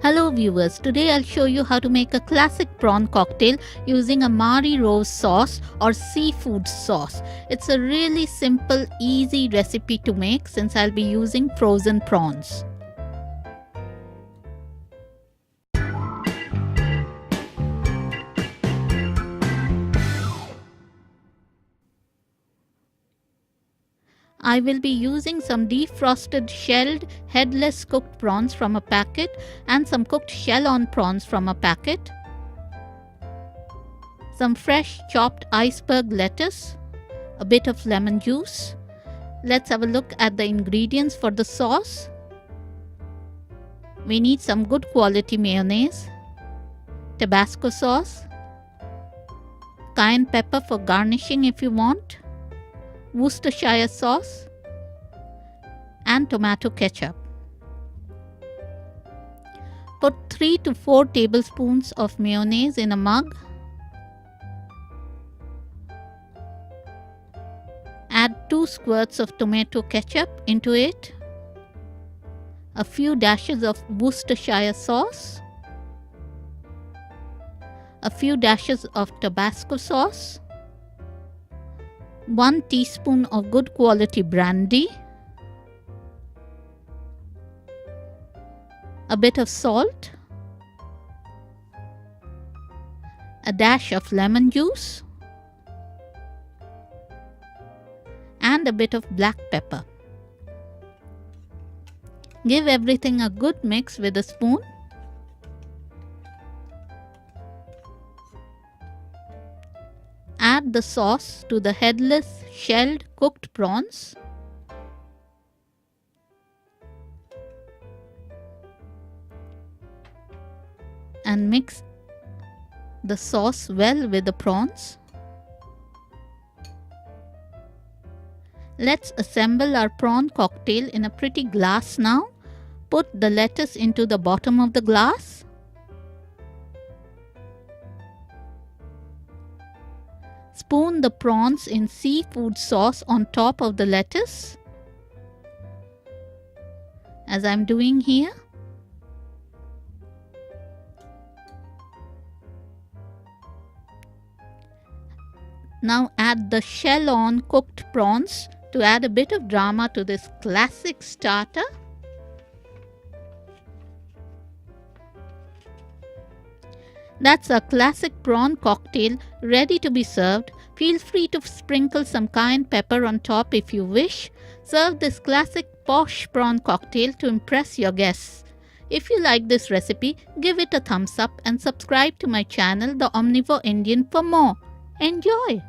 Hello viewers, today I'll show you how to make a classic prawn cocktail using a Mari Rose sauce or seafood sauce. It's a really simple, easy recipe to make since I'll be using frozen prawns. I will be using some defrosted shelled headless cooked prawns from a packet and some cooked shell-on prawns from a packet, some fresh chopped iceberg lettuce, a bit of lemon juice. Let's have a look at the ingredients for the sauce. We need some good quality mayonnaise, Tabasco sauce, cayenne pepper for garnishing if you want, Worcestershire sauce, and tomato ketchup. Put 3 to 4 tablespoons of mayonnaise in a mug. Add 2 squirts of tomato ketchup into it, a few dashes of Worcestershire sauce, a few dashes of Tabasco sauce, 1 teaspoon of good quality brandy, a bit of salt, a dash of lemon juice, and a bit of black pepper. Give everything a good mix with a spoon. Add the sauce to the headless shelled cooked prawns. And mix the sauce well with the prawns. Let's assemble our prawn cocktail in a pretty glass now. Put the lettuce into the bottom of the glass. Spoon the prawns in seafood sauce on top of the lettuce, as I'm doing here. Now add the shell-on cooked prawns to add a bit of drama to this classic starter. That's a classic prawn cocktail ready to be served. Feel free to sprinkle some cayenne pepper on top if you wish. Serve this classic posh prawn cocktail to impress your guests. If you like this recipe, give it a thumbs up and subscribe to my channel, The Omnivore Indian, for more. Enjoy!